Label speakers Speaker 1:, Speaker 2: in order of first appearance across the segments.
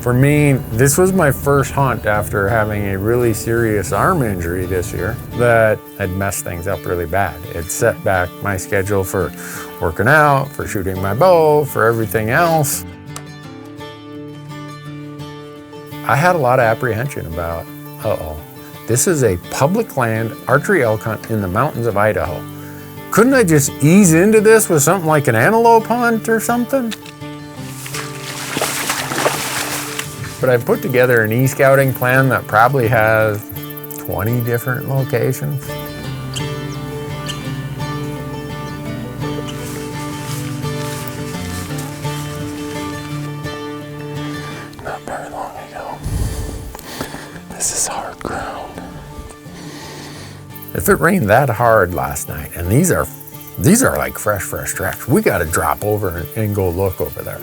Speaker 1: For me, this was my first hunt after having a really serious arm injury this year that had messed things up really bad. It set back my schedule for working out, for shooting my bow, for everything else. I had a lot of apprehension about, this is a public land archery elk hunt in the mountains of Idaho. Couldn't I just ease into this with something like an antelope hunt or something? But I put together an e-scouting plan that probably has 20 different locations. Not very long ago. This is hard ground. If it rained that hard last night, and these are like fresh tracks, we got to drop over and go look over there.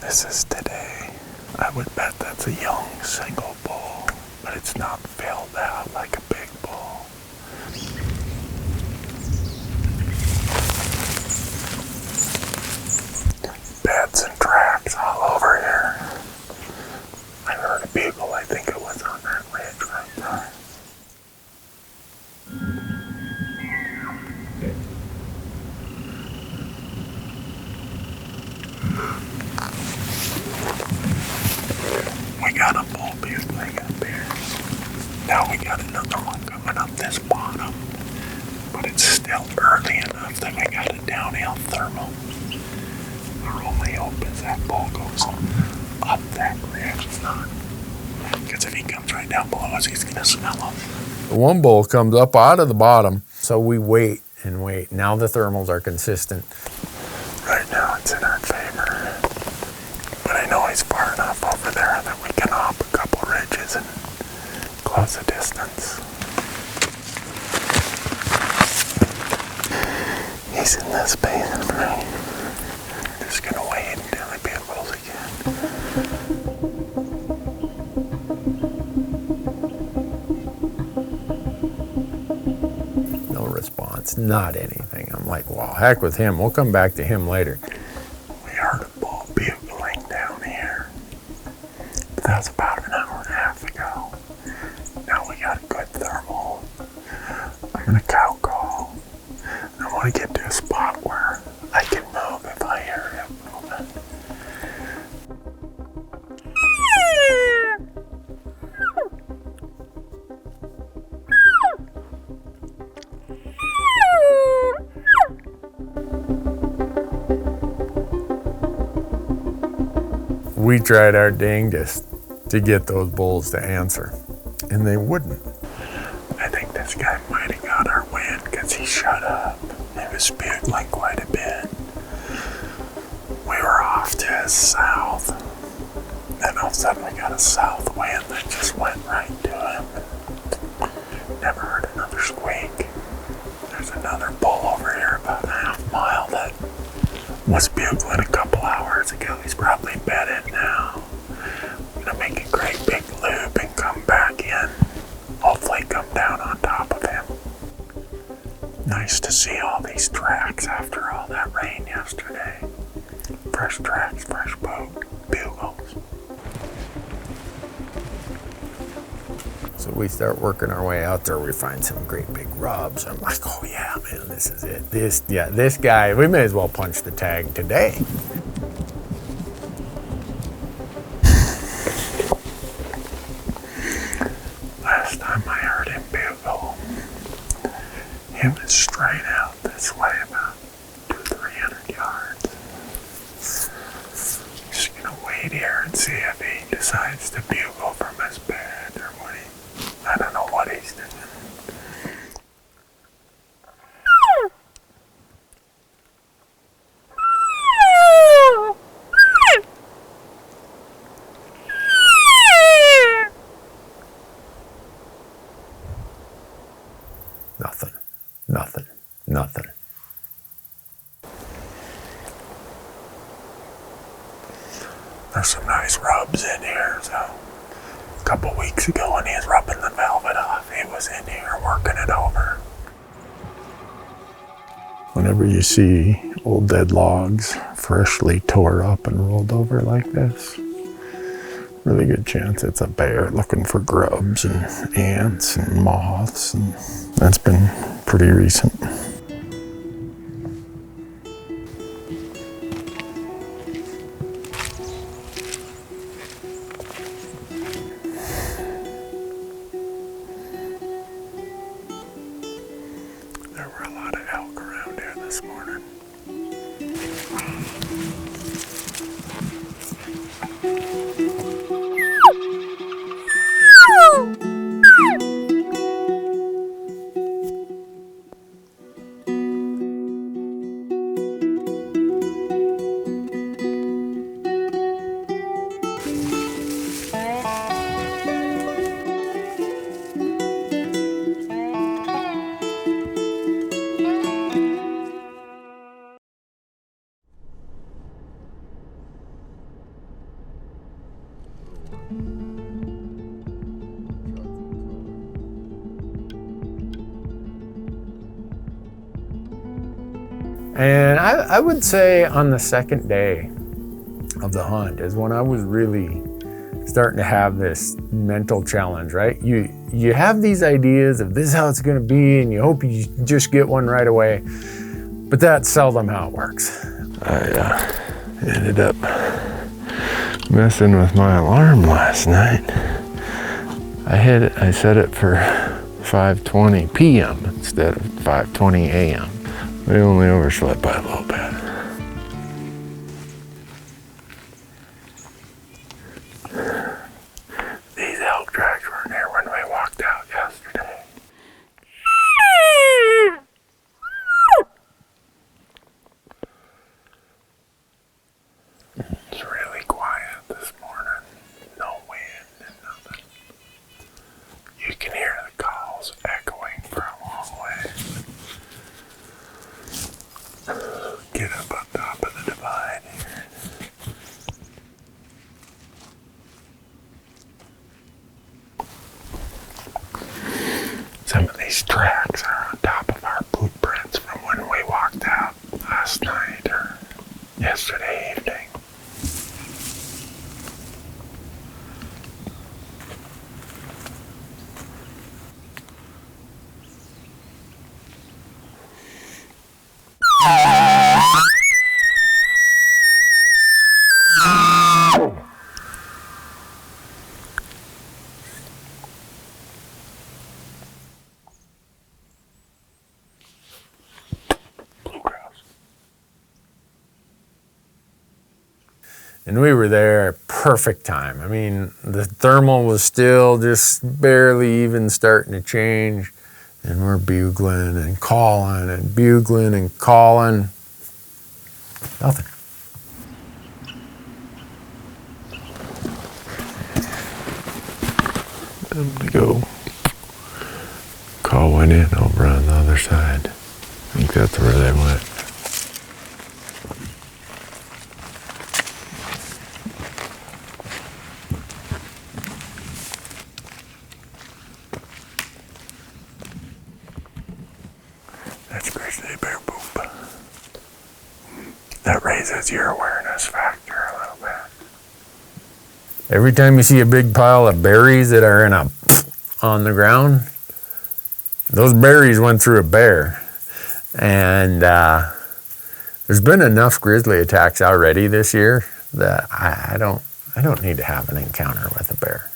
Speaker 1: This is today. I would bet that's a young single bull, but it's not filled out like a big bull. Beds and tracks all over here. I heard a bugle, I think it was on that ridge right there. We got a bull bugling up here. Now we got another one coming up this bottom. But it's still early enough that we got a downhill thermal. Our only hope is that bull goes up that ridge. It's not. Because if he comes right down below us, he's going to smell us. The one bull comes up out of the bottom, so we wait and wait. Now the thermals are consistent. Right now it's in our favor. But I know he's far enough over there that we can hop a couple ridges and close the distance. He's in this basin, right? I'm just gonna wait until he bugles again. No response, not anything. I'm like, well, heck with him. We'll come back to him later. We heard a bull bugling down here. But that was about an hour and a half ago. Now we got a good thermal. I'm gonna cow call. I want to get to a spot where I can move if I hear him moving. We tried our dangest to get those bulls to answer, and they wouldn't. I think this guy might have got our wind because he shut up. He was bugling quite a bit. We were off to his south. Then all of a sudden we got a south wind that just went right to him. Never heard another squeak. There's another bull over here about a half mile that was bugling a couple hours ago. He's probably bedded now. I'm gonna make a great big loop and come back in. Hopefully come down on top of him. Nice to see all these tracks after all that rain yesterday. Fresh tracks, fresh boat, bugles. So we start working our way out there. We find some great big rubs. I'm like, oh yeah, man, this is it. This guy, we may as well punch the tag today. Last time I heard him bugle, he was straight out this way about 200-300 yards. Just gonna wait here and see if he decides to bugle from his bed or what I don't know what he's doing. There's some nice rubs in here. So a couple weeks ago when he was rubbing the velvet off, he was in here working it over. Whenever you see old dead logs freshly tore up and rolled over like this, really good chance it's a bear looking for grubs and ants and moths, and that's been pretty recent. There were a lot of elk around here this morning. And I would say on the second day of the hunt is when I was really starting to have this mental challenge, right? You have these ideas of this is how it's gonna be, and you hope you just get one right away, but that's seldom how it works. I ended up messing with my alarm last night. I set it for 5:20 p.m. instead of 5:20 a.m. We only overslept by a little bit. These elk tracks weren't here when we walked out yesterday. It's really quiet this morning. No wind and nothing. You can hear the calls echoing for a long way. Get up on top of the divide here. Some of these tracks are on top of our blueprints from when we walked out last night or yesterday evening. And we were there at perfect time. I mean, the thermal was still just barely even starting to change. And we're bugling and calling and bugling and calling. Nothing. And we go. Call went in over on the other side. I think that's where they went. That's grizzly bear poop. That raises your awareness factor a little bit. Every time you see a big pile of berries that are on the ground, those berries went through a bear. And there's been enough grizzly attacks already this year that I don't need to have an encounter with a bear.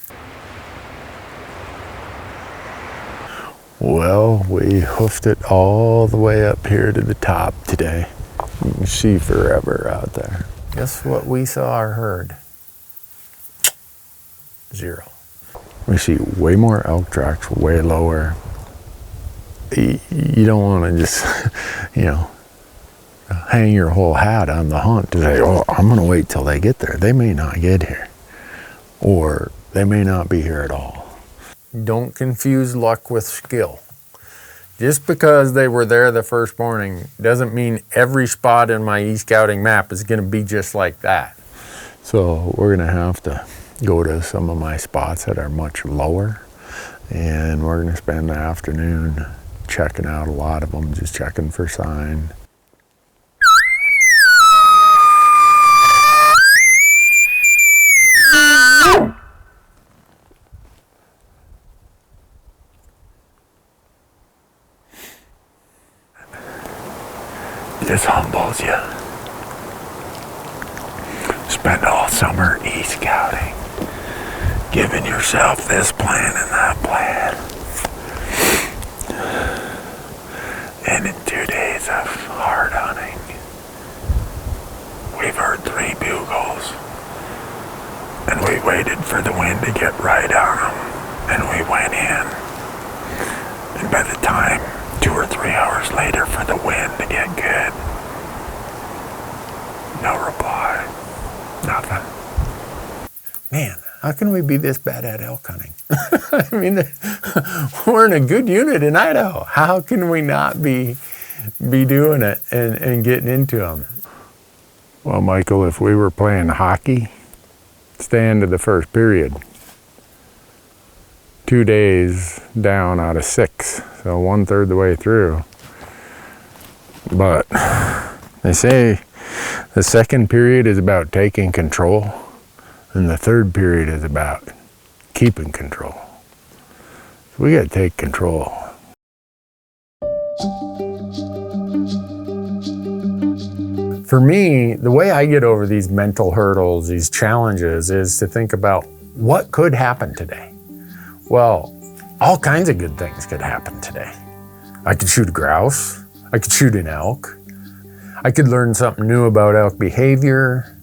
Speaker 1: Well, we hoofed it all the way up here to the top today. You can see forever out there. Guess what we saw or heard? 0. We see way more elk tracks, way lower. You don't want to just, hang your whole hat on the hunt to say, oh, I'm going to wait till they get there. They may not get here. Or they may not be here at all. Don't confuse luck with skill. Just because they were there the first morning doesn't mean every spot in my e-scouting map is going to be just like that. So we're gonna have to go to some of my spots that are much lower, and we're gonna spend the afternoon checking out a lot of them, just checking for sign. This humbles you. Spend all summer e-scouting, giving yourself this plan and that plan. And in 2 days of hard hunting, we've heard 3 bugles. And we waited for the wind to get right on them. And we went in. And by the time 2 or 3 hours later for the wind to get good, no reply. Nothing. Man, how can we be this bad at elk hunting? I mean, we're in a good unit in Idaho. How can we not be doing it and getting into them? Well, Michael, if we were playing hockey, stay into the first period. 2 days down out of 6, so 1/3 the way through. But they say the second period is about taking control, and the third period is about keeping control. So we got to take control. For me, the way I get over these mental hurdles, these challenges, is to think about what could happen today. Well, all kinds of good things could happen today. I could shoot a grouse. I could shoot an elk. I could learn something new about elk behavior.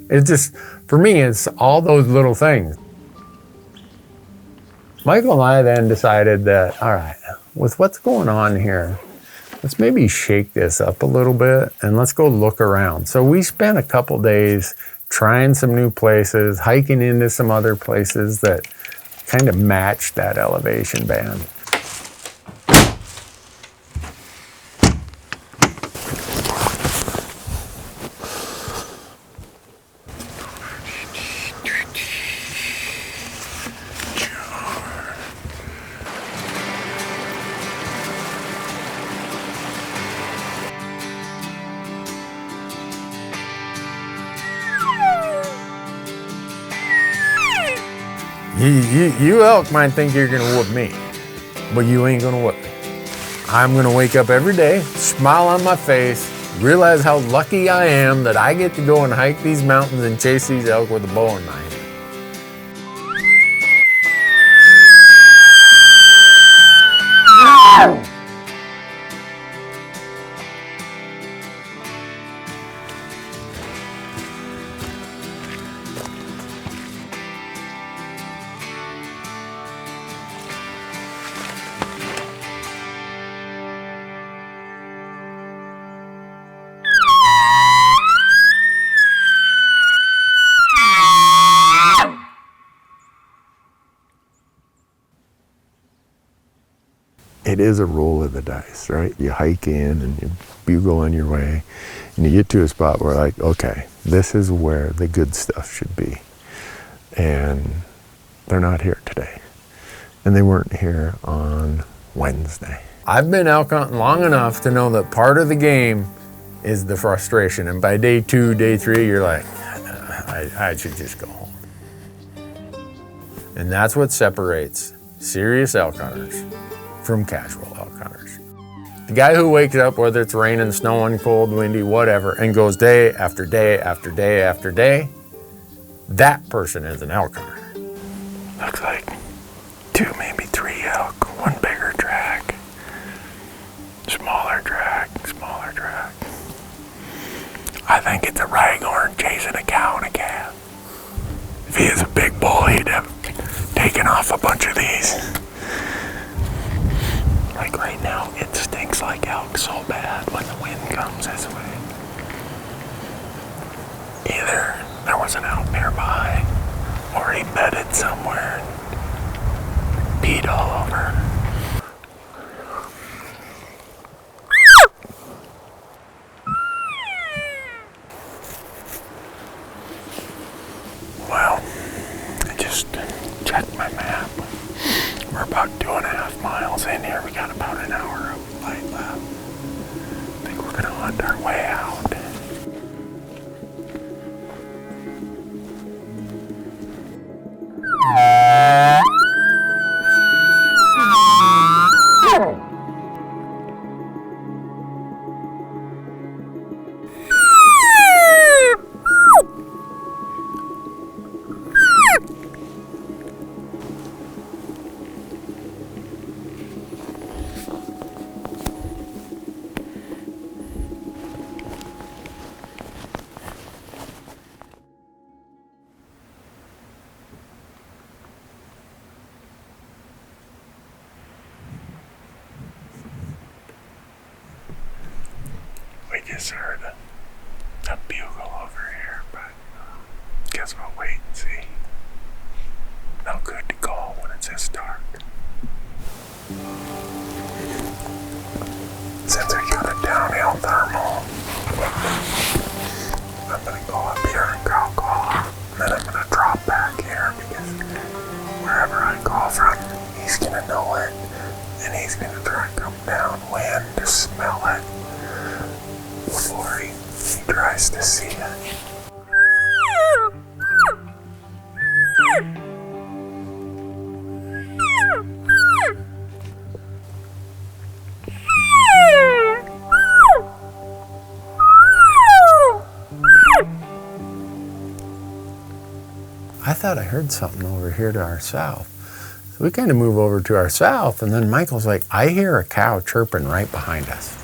Speaker 1: It just, for me, it's all those little things. Michael and I then decided that, all right, with what's going on here, let's maybe shake this up a little bit and let's go look around. So we spent a couple days trying some new places, hiking into some other places that kind of matched that elevation band. You elk might think you're gonna whoop me, but you ain't gonna whoop me. I'm gonna wake up every day, smile on my face, realize how lucky I am that I get to go and hike these mountains and chase these elk with a bow in my hand. It is a roll of the dice, right? You hike in and you bugle on your way and you get to a spot where like, okay, this is where the good stuff should be. And they're not here today. And they weren't here on Wednesday. I've been elk hunting long enough to know that part of the game is the frustration. And by day 2, day 3, you're like, I should just go home. And that's what separates serious elk hunters from casual elk hunters. The guy who wakes up, whether it's raining, snowing, cold, windy, whatever, and goes day after day after day after day, that person is an elk hunter. Looks like 2, maybe 3 elk, 1 bigger track, smaller track, smaller track. I think it's a raghorn chasing a cow and a calf. If he is a big bull, he'd have taken off a bunch of these. Like right now, it stinks like elk so bad when the wind comes this way. Either there was an elk nearby, or he bedded somewhere and peed all over. in here. We got about an hour of light left. I think we're gonna hunt our way out. We just heard a bugle over here, but guess we'll wait and see. No good to call when it's this dark. Since we got a downhill thermal, I'm gonna go up here and cow call, and then I'm gonna drop back here because wherever I call from, he's gonna know it, and he's gonna try and come downwind to smell it before he tries to see it. I thought I heard something over here to our south. So we kind of move over to our south, and then Michael's like, I hear a cow chirping right behind us.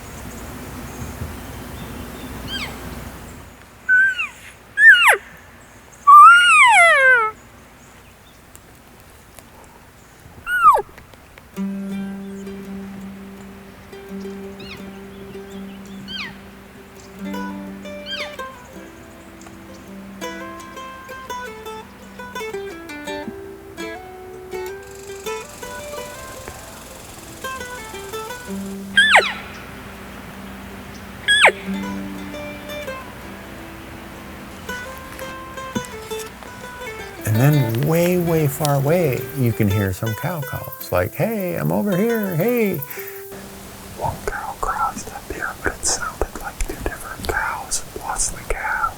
Speaker 1: And then way far away, you can hear some cow calls. Like, hey, I'm over here, hey. One cow crossed up here, but it sounded like two different cows plus the calf.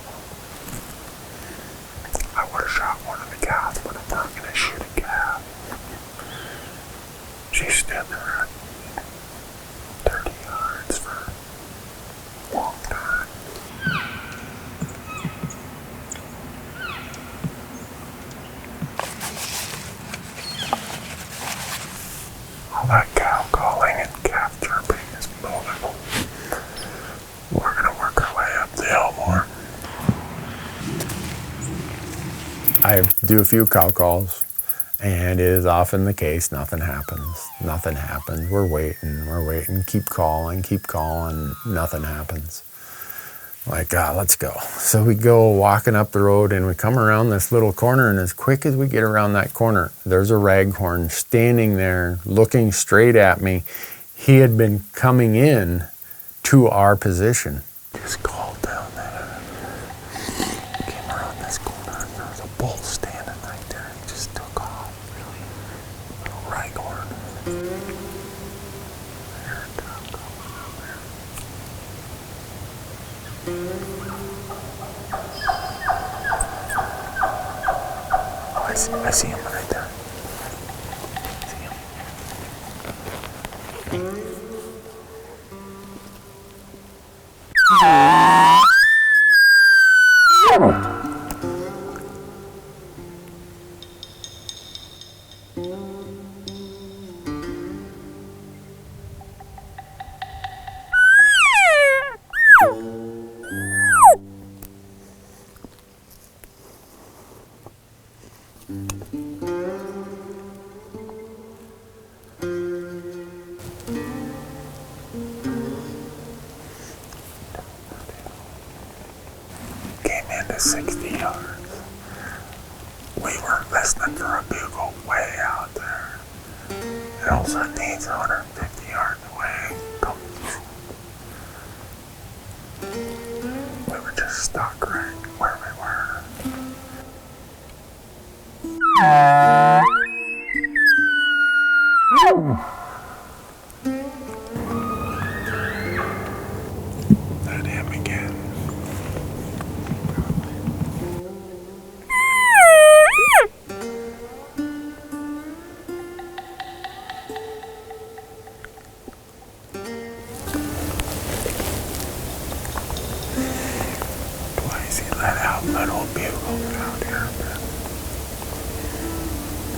Speaker 1: I would have shot one of the cows, but I'm not going to shoot a calf. She stood there at 30 yards for a long time. All that cow calling and calf chirping is moving. We're going to work our way up the hill more. I do a few cow calls, and it is often the case, nothing happens. Nothing happens. We're waiting, keep calling, nothing happens. Like, let's go. So we go walking up the road, and we come around this little corner, and as quick as we get around that corner, there's a raghorn standing there looking straight at me. He had been coming in to our position. Just called down there. Came around this corner, and there was a bull standing right there. He just took off. Little raghorn. There it goes, over there. I see him right there. See him. Came into 60 yards. We were listening for a bugle way out there. And all of a sudden he's 150 yards away. We were just stuck right where we were. That out little bugle out here, but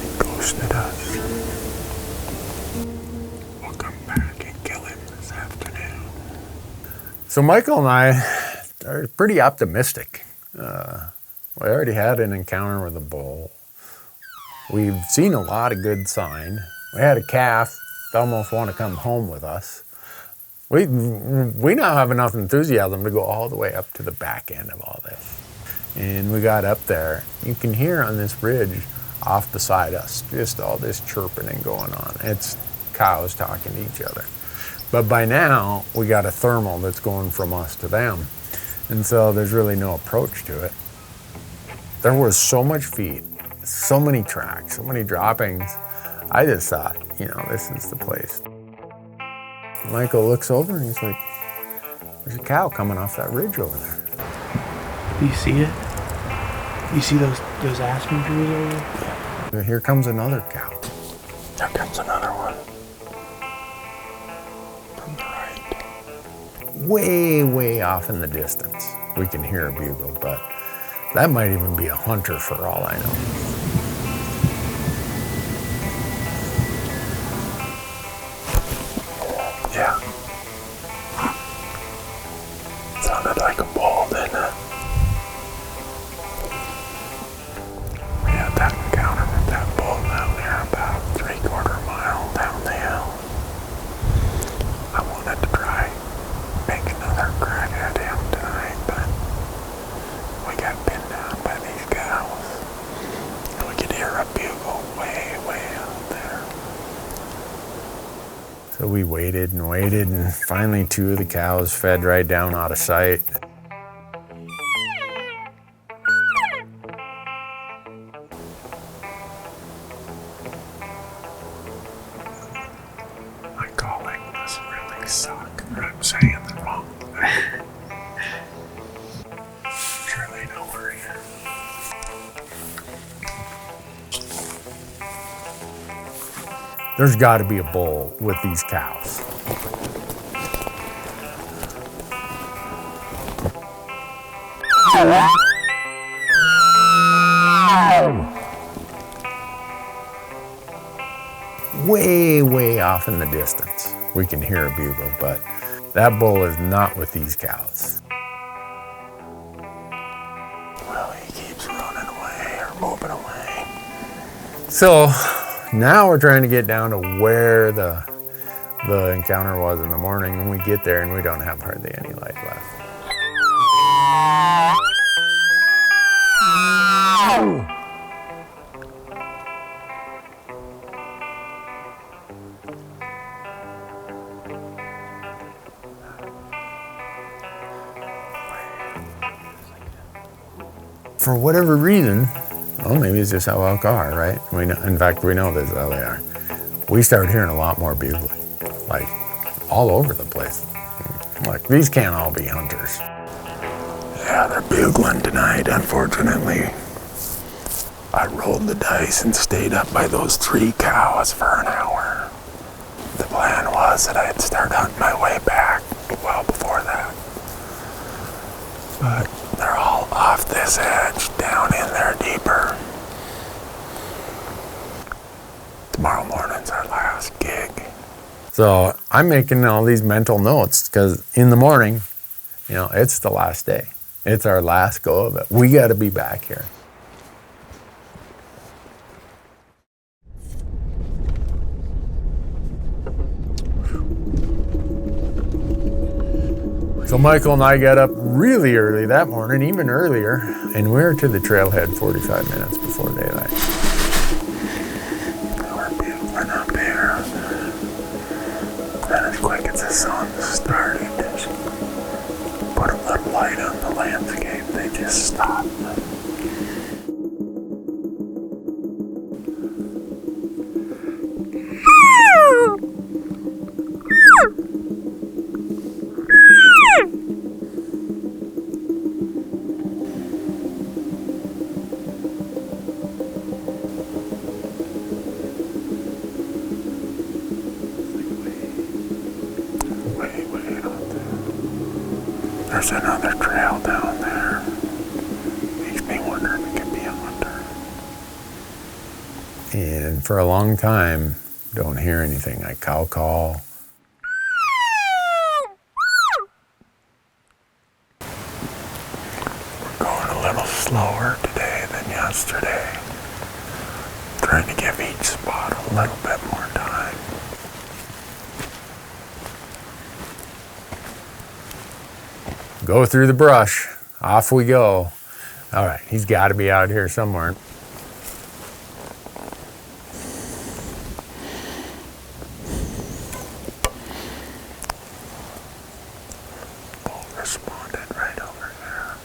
Speaker 1: he ghosted us. We'll come back and kill him this afternoon. So Michael and I are pretty optimistic. We already had an encounter with a bull. We've seen a lot of good sign. We had a calf that almost want to come home with us. We now have enough enthusiasm to go all the way up to the back end of all this. And we got up there. You can hear on this ridge off beside us, just all this chirping and going on. It's cows talking to each other. But by now, we got a thermal that's going from us to them. And so there's really no approach to it. There was so much feed, so many tracks, so many droppings. I just thought, you know, this is the place. Michael looks over and he's like, there's a cow coming off that ridge over there.
Speaker 2: Do you see it? You see those aspen trees over there?
Speaker 1: Yeah. Here comes another cow.
Speaker 2: There comes another one. From the right.
Speaker 1: Way, way off in the distance. We can hear a bugle, but that might even be a hunter for all I know. Yeah. Sounded like a bull, didn't it? We had that encounter with that bull down there about 3/4 mile down the hill. I wanted to try make another crack at him tonight, but we got pinned down by these cows. And we could hear a bugle way, way out there. So we waited and waited, and finally 2 of the cows fed right down out of sight. My calling must really suck, or I'm saying the wrong thing. Surely don't worry. There's got to be a bull with these cows. Way, way off in the distance. We can hear a bugle, but that bull is not with these cows. Well, he keeps running away or moving away. So now we're trying to get down to where the encounter was in the morning, and we get there and we don't have hardly any light left. For whatever reason, well, maybe it's just how elk are, right? In fact, we know this is how they are. We started hearing a lot more bugling, like all over the place. Like, these can't all be hunters. Yeah, they're bugling tonight, unfortunately. I rolled the dice and stayed up by those 3 cows for an hour. The plan was that I'd start hunting my way back well before that. But they're all off this edge, down in there deeper. Tomorrow morning's our last gig. So I'm making all these mental notes because in the morning, you know, it's the last day. It's our last go of it. We got to be back here. So Michael and I got up really early that morning, even earlier, and we were to the trailhead 45 minutes before daylight. We're bugling up here, and as quick as the sun started, just put a little light on the landscape, they just stopped. There's another trail down there. And for a long time, don't hear anything. I cow call. We're going a little slower today than yesterday. Trying to give each spot a little bit more time. Go through the brush. Off we go. All right, he's got to be out here somewhere. Bull responded right over there.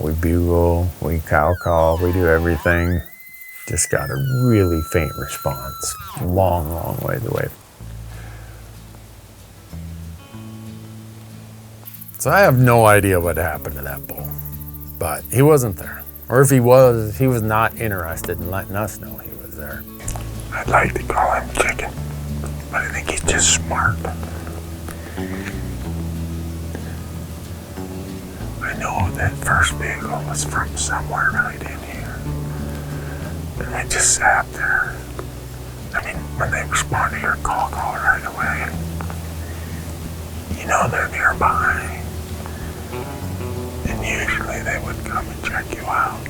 Speaker 1: We bugle, we cow call, we do everything. Just got a really faint response. Long, long ways away. So I have no idea what happened to that bull, but he wasn't there. Or if he was not interested in letting us know he was there. I'd like to call him Chicken, but I think he's just smart. I know that first bugle was from somewhere right in here. And I just sat there. I mean, when they respond to your call right away, you know they're nearby. And usually they would come and check you out.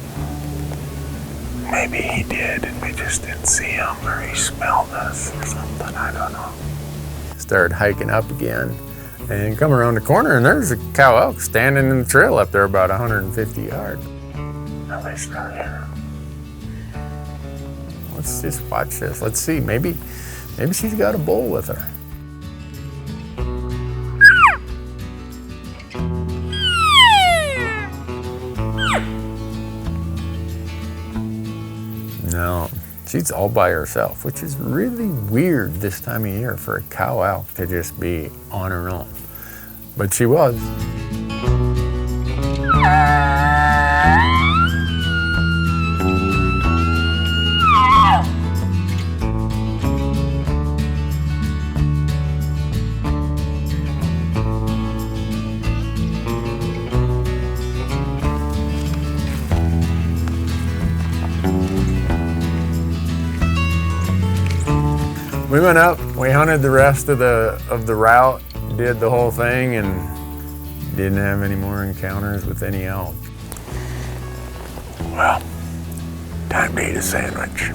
Speaker 1: Maybe he did and we just didn't see him, or he smelled us or something, I don't know. Started hiking up again. And come around the corner and there's a cow elk standing in the trail up there about 150 yards. At least not here. Let's just watch this. Let's see, maybe she's got a bull with her. No, she's all by herself, which is really weird this time of year for a cow elk to just be on her own. But she was. We went up, we hunted the rest of the route, did the whole thing, and didn't have any more encounters with any elk. Well, time to eat a sandwich.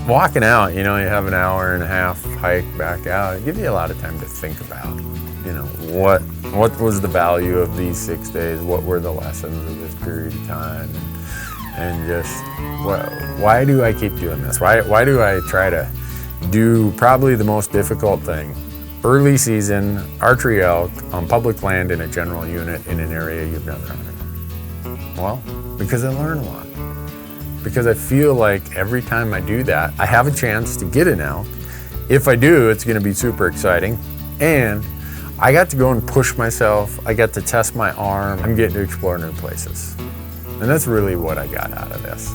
Speaker 1: Walking out, you know, you have an hour and a half hike back out. It gives you a lot of time to think about, you know, what was the value of these 6 days? What were the lessons of this period of time? And just, why do I keep doing this? Why do I try to do probably the most difficult thing? Early season archery elk on public land in a general unit in an area you've never hunted. Well, because I learn a lot. Because I feel like every time I do that, I have a chance to get an elk. If I do, it's gonna be super exciting. And I got to go and push myself. I got to test my arm. I'm getting to explore new places. And that's really what I got out of this.